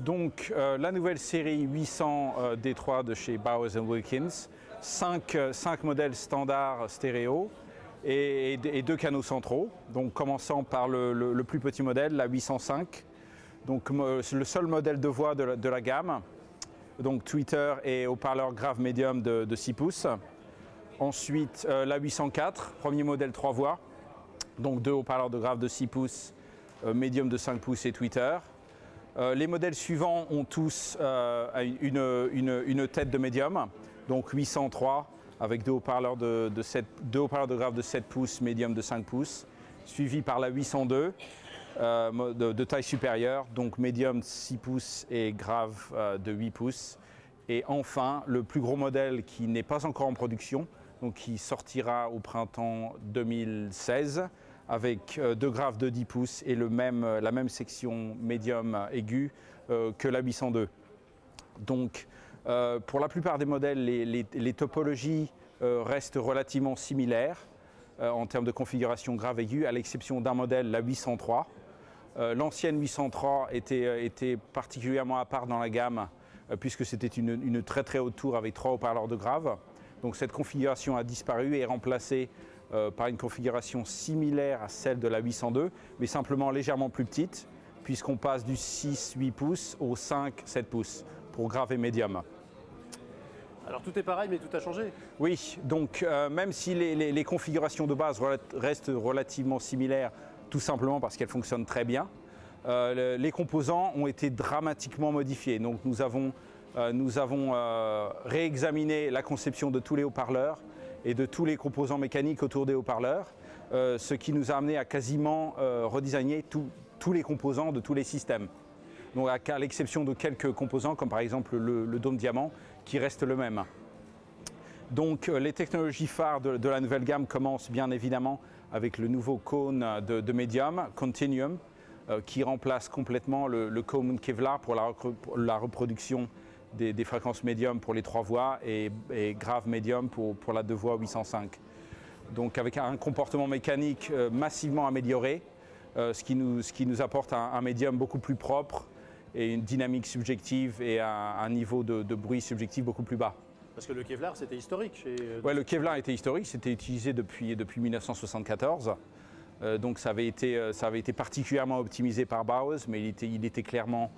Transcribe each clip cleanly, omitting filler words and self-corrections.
Donc la nouvelle série 800 D3 de chez Bowers & Wilkins, 5 modèles standards stéréo et 2 canaux centraux. Donc commençant par le plus petit modèle, la 805. Donc c'est le seul modèle de voix de la gamme. Donc tweeter et haut-parleur grave médium de 6 pouces. Ensuite la 804, premier modèle 3 voix. Donc 2 haut-parleurs de grave de 6 pouces, médium de 5 pouces et tweeter. Les modèles suivants ont tous une tête de médium, donc 803 avec 2 haut-parleurs de grave de 7 pouces, médium de 5 pouces, suivi par la 802 de taille supérieure, donc médium 6 pouces et grave de 8 pouces. Et enfin, le plus gros modèle qui n'est pas encore en production, donc qui sortira au printemps 2016, avec 2 graves de 10 pouces et la même section médium aigu que la 802. Donc pour la plupart des modèles, les topologies restent relativement similaires en termes de configuration grave aiguë, à l'exception d'un modèle, la 803. L'ancienne 803 était particulièrement à part dans la gamme puisque c'était une très très haute tour avec 3 haut-parleurs de grave. Donc cette configuration a disparu et est remplacée par une configuration similaire à celle de la 802, mais simplement légèrement plus petite, puisqu'on passe du 6-8 pouces au 5-7 pouces pour grave et médium. Alors tout est pareil, mais tout a changé. Oui, donc même si les configurations de base restent relativement similaires, tout simplement parce qu'elles fonctionnent très bien, les composants ont été dramatiquement modifiés. Donc nous avons réexaminé la conception de tous les haut-parleurs et de tous les composants mécaniques autour des haut-parleurs, ce qui nous a amené à quasiment redesigner tous les composants de tous les systèmes. Donc à l'exception de quelques composants, comme par exemple le dôme diamant, qui reste le même. Donc les technologies phares de la nouvelle gamme commencent bien évidemment avec le nouveau cône de médium, Continuum, qui remplace complètement le cône Kevlar pour la reproduction des fréquences médium pour les 3 voix et grave médium pour la 2 voix 805. Donc avec un comportement mécanique massivement amélioré, ce qui nous apporte un médium beaucoup plus propre et une dynamique subjective et un niveau de bruit subjectif beaucoup plus bas. Parce que le Kevlar, c'était historique chez... Ouais, le Kevlar était historique, c'était utilisé depuis 1974. Donc ça avait été particulièrement optimisé par Bowers, mais il était clairement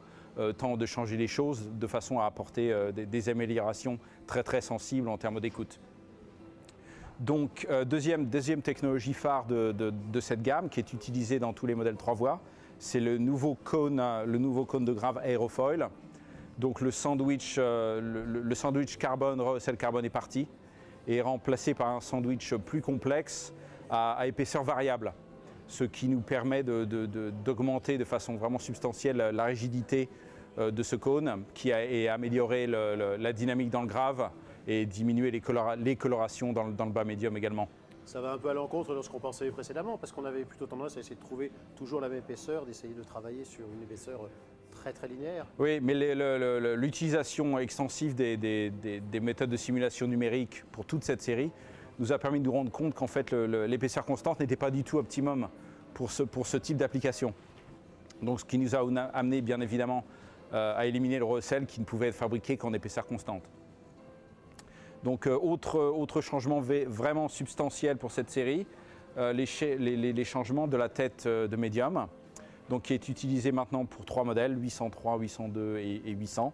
temps de changer les choses de façon à apporter des améliorations très très sensibles en termes d'écoute. Donc deuxième technologie phare de cette gamme qui est utilisée dans tous les modèles 3 voies, c'est le nouveau cône de grave aérofoil. Donc le sandwich carbone, recel carbone est parti et est remplacé par un sandwich plus complexe à épaisseur variable, ce qui nous permet d'augmenter de façon vraiment substantielle la rigidité de ce cône et améliorer la dynamique dans le grave et diminuer les colorations dans le bas médium également. Ça va un peu à l'encontre de ce qu'on pensait précédemment, parce qu'on avait plutôt tendance à essayer de trouver toujours la même épaisseur, d'essayer de travailler sur une épaisseur très très linéaire. Oui, mais l'utilisation extensive des méthodes de simulation numérique pour toute cette série nous a permis de nous rendre compte qu'en fait l'épaisseur constante n'était pas du tout optimum pour ce type d'application. Donc ce qui nous a amené bien évidemment à éliminer le recel qui ne pouvait être fabriqué qu'en épaisseur constante. Donc autre changement vraiment substantiel pour cette série, les changements de la tête de médium, donc qui est utilisée maintenant pour 3 modèles, 803, 802 et 800.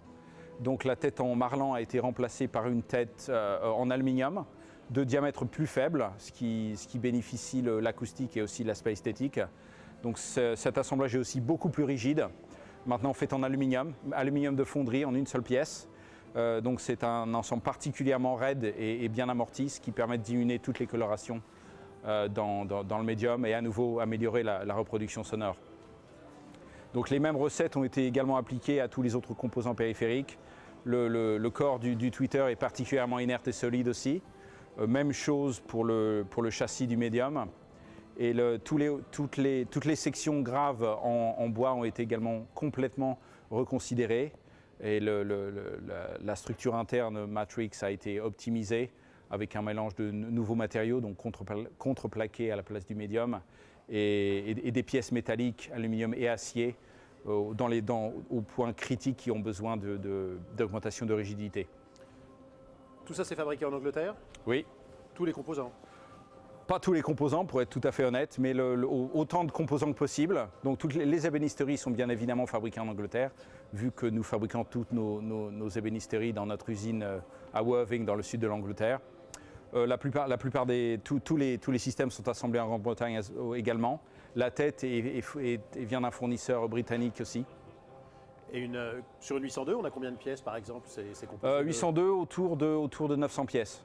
Donc la tête en marlan a été remplacée par une tête en aluminium de diamètre plus faible, ce qui bénéficie l'acoustique et aussi l'aspect esthétique. Donc cet assemblage est aussi beaucoup plus rigide, maintenant fait en aluminium de fonderie en une seule pièce. Donc c'est un ensemble particulièrement raide et bien amorti, ce qui permet de diminuer toutes les colorations dans le médium et à nouveau améliorer la reproduction sonore. Donc les mêmes recettes ont été également appliquées à tous les autres composants périphériques. Le corps du tweeter est particulièrement inerte et solide aussi. Même chose pour le châssis du médium. Et toutes les sections graves en bois ont été également complètement reconsidérées. Et la structure interne Matrix a été optimisée avec un mélange de nouveaux matériaux, donc contreplaqués à la place du médium, et des pièces métalliques, aluminium et acier, aux points critiques qui ont besoin d'augmentation de rigidité. Tout ça, c'est fabriqué en Angleterre? Oui. Tous les composants? Pas tous les composants, pour être tout à fait honnête, mais autant de composants que possible. Donc toutes les ébénisteries sont bien évidemment fabriquées en Angleterre, vu que nous fabriquons toutes nos ébénisteries dans notre usine à Worthing, dans le sud de l'Angleterre. La plupart tous les systèmes sont assemblés en Grande-Bretagne également. La tête vient d'un fournisseur britannique aussi. Et sur une 802, on a combien de pièces par exemple ces composants? 802 autour de 900 pièces.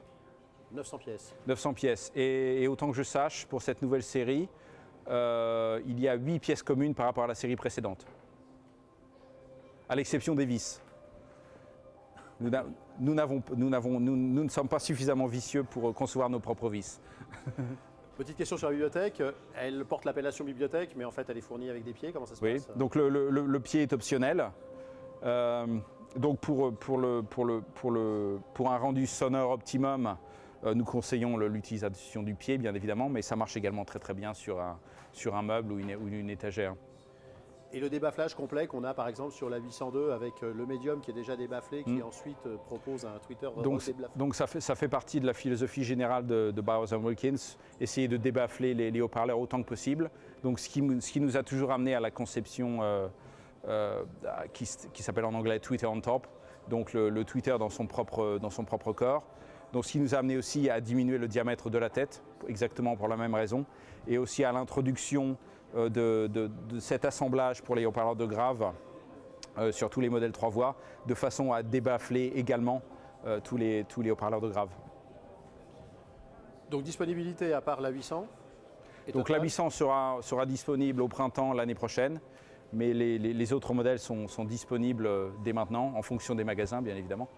900 pièces. 900 pièces. Et autant que je sache, pour cette nouvelle série, il y a 8 pièces communes par rapport à la série précédente. À l'exception des vis. Nous ne sommes pas suffisamment vicieux pour concevoir nos propres vis. Petite question sur la bibliothèque. Elle porte l'appellation bibliothèque, mais en fait elle est fournie avec des pieds. Comment ça se passe? Oui, donc le pied est optionnel. Donc pour un rendu sonore optimum, nous conseillons l'utilisation du pied, bien évidemment, mais ça marche également très bien sur un meuble ou une étagère. Et le débafflage complet qu'on a par exemple sur la 802 avec le médium qui est déjà débafflé, qui ensuite propose un tweeter redébafflé. Donc ça fait partie de la philosophie générale de Bowers & Wilkins, essayer de débaffler les haut-parleurs autant que possible. Donc ce qui nous a toujours amené à la conception qui s'appelle en anglais tweeter on top, donc le tweeter dans son propre corps. Donc ce qui nous a amené aussi à diminuer le diamètre de la tête, exactement pour la même raison, et aussi à l'introduction de cet assemblage pour les haut-parleurs de grave sur tous les modèles 3 voies, de façon à débaffler également tous les haut-parleurs de grave. Donc disponibilité à part la 800? Donc la 800 sera disponible au printemps l'année prochaine, mais les autres modèles sont disponibles dès maintenant, en fonction des magasins bien évidemment.